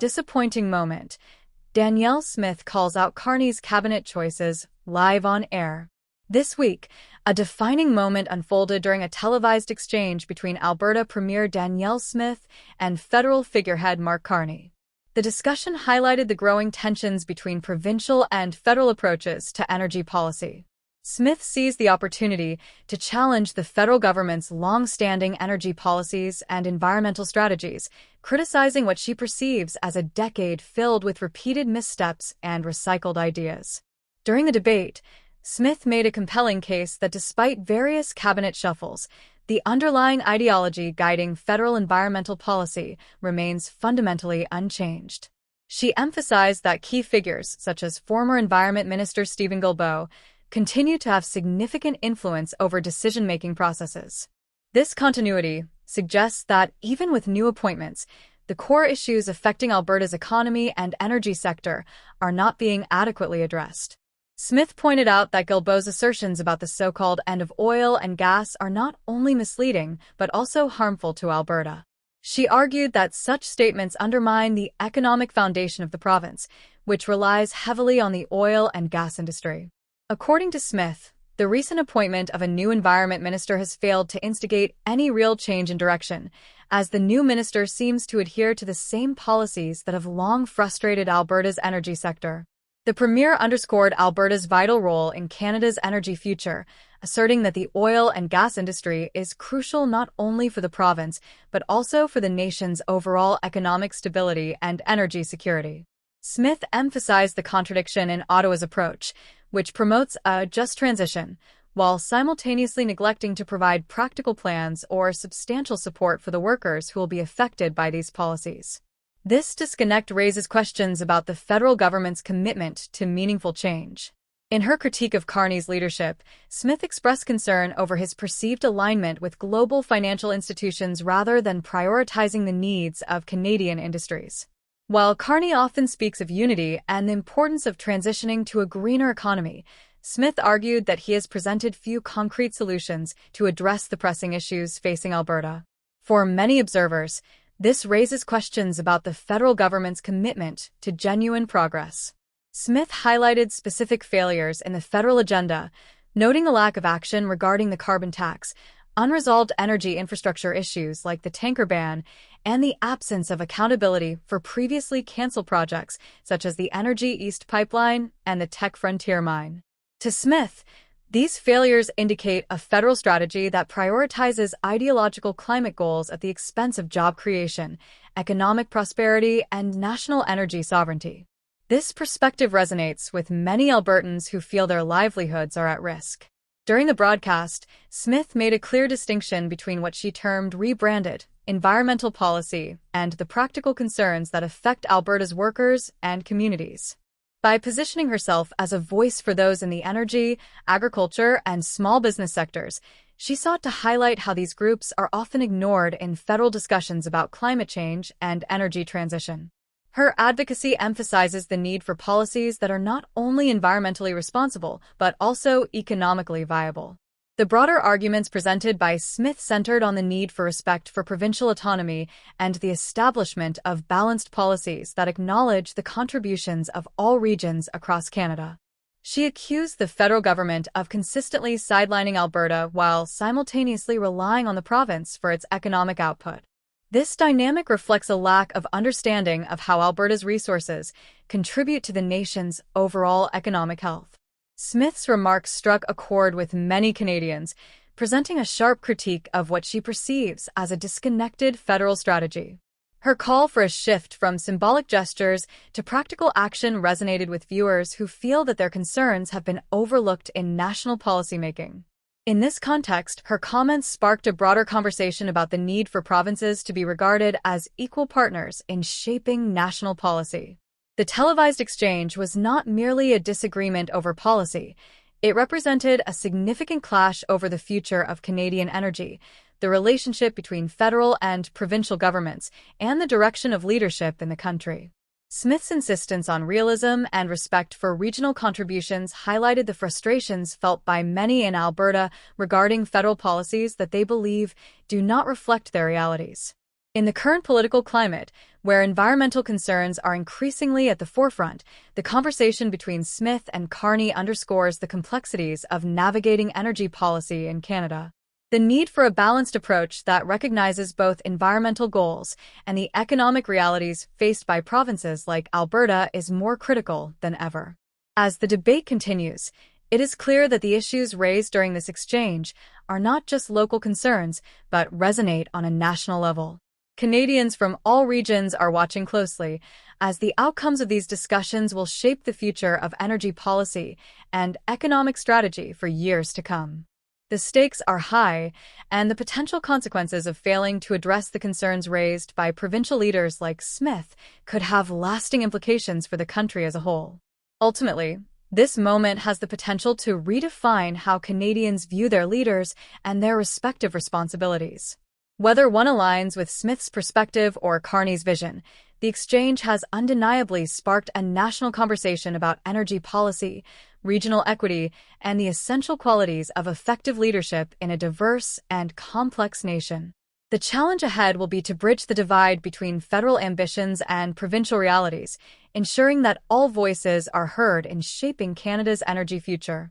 disappointing moment. Danielle Smith calls out Carney's cabinet choices live on air. This week, a defining moment unfolded during a televised exchange between Alberta Premier Danielle Smith and federal figurehead Mark Carney. The discussion highlighted the growing tensions between provincial and federal approaches to energy policy. Smith seized the opportunity to challenge the federal government's long-standing energy policies and environmental strategies, criticizing what she perceives as a decade filled with repeated missteps and recycled ideas. During the debate, Smith made a compelling case that despite various cabinet shuffles, the underlying ideology guiding federal environmental policy remains fundamentally unchanged. She emphasized that key figures, such as former Environment Minister Steven Guilbeault, continue to have significant influence over decision-making processes. This continuity suggests that, even with new appointments, the core issues affecting Alberta's economy and energy sector are not being adequately addressed. Smith pointed out that Guilbeault's assertions about the so-called end of oil and gas are not only misleading but also harmful to Alberta. She argued that such statements undermine the economic foundation of the province, which relies heavily on the oil and gas industry. According to Smith, the recent appointment of a new Environment Minister has failed to instigate any real change in direction, as the new minister seems to adhere to the same policies that have long frustrated Alberta's energy sector. The Premier underscored Alberta's vital role in Canada's energy future, asserting that the oil and gas industry is crucial not only for the province, but also for the nation's overall economic stability and energy security. Smith emphasized the contradiction in Ottawa's approach, which promotes a just transition, while simultaneously neglecting to provide practical plans or substantial support for the workers who will be affected by these policies. This disconnect raises questions about the federal government's commitment to meaningful change. In her critique of Carney's leadership, Smith expressed concern over his perceived alignment with global financial institutions rather than prioritizing the needs of Canadian industries. While Carney often speaks of unity and the importance of transitioning to a greener economy, Smith argued that he has presented few concrete solutions to address the pressing issues facing Alberta. For many observers, this raises questions about the federal government's commitment to genuine progress. Smith highlighted specific failures in the federal agenda, noting the lack of action regarding the carbon tax, unresolved energy infrastructure issues like the tanker ban, and the absence of accountability for previously canceled projects such as the Energy East Pipeline and the Tech Frontier Mine. To Smith, these failures indicate a federal strategy that prioritizes ideological climate goals at the expense of job creation, economic prosperity, and national energy sovereignty. This perspective resonates with many Albertans who feel their livelihoods are at risk. During the broadcast, Smith made a clear distinction between what she termed rebranded environmental policy and the practical concerns that affect Alberta's workers and communities. By positioning herself as a voice for those in the energy, agriculture, and small business sectors, she sought to highlight how these groups are often ignored in federal discussions about climate change and energy transition. Her advocacy emphasizes the need for policies that are not only environmentally responsible, but also economically viable. The broader arguments presented by Smith centered on the need for respect for provincial autonomy and the establishment of balanced policies that acknowledge the contributions of all regions across Canada. She accused the federal government of consistently sidelining Alberta while simultaneously relying on the province for its economic output. This dynamic reflects a lack of understanding of how Alberta's resources contribute to the nation's overall economic health. Smith's remarks struck a chord with many Canadians, presenting a sharp critique of what she perceives as a disconnected federal strategy. Her call for a shift from symbolic gestures to practical action resonated with viewers who feel that their concerns have been overlooked in national policymaking. In this context, her comments sparked a broader conversation about the need for provinces to be regarded as equal partners in shaping national policy. The televised exchange was not merely a disagreement over policy. It represented a significant clash over the future of Canadian energy, the relationship between federal and provincial governments, and the direction of leadership in the country. Smith's insistence on realism and respect for regional contributions highlighted the frustrations felt by many in Alberta regarding federal policies that they believe do not reflect their realities. In the current political climate, where environmental concerns are increasingly at the forefront, the conversation between Smith and Carney underscores the complexities of navigating energy policy in Canada. The need for a balanced approach that recognizes both environmental goals and the economic realities faced by provinces like Alberta is more critical than ever. As the debate continues, it is clear that the issues raised during this exchange are not just local concerns, but resonate on a national level. Canadians from all regions are watching closely, as the outcomes of these discussions will shape the future of energy policy and economic strategy for years to come. The stakes are high, and the potential consequences of failing to address the concerns raised by provincial leaders like Smith could have lasting implications for the country as a whole. Ultimately, this moment has the potential to redefine how Canadians view their leaders and their respective responsibilities. Whether one aligns with Smith's perspective or Carney's vision, the exchange has undeniably sparked a national conversation about energy policy, regional equity, and the essential qualities of effective leadership in a diverse and complex nation. The challenge ahead will be to bridge the divide between federal ambitions and provincial realities, ensuring that all voices are heard in shaping Canada's energy future.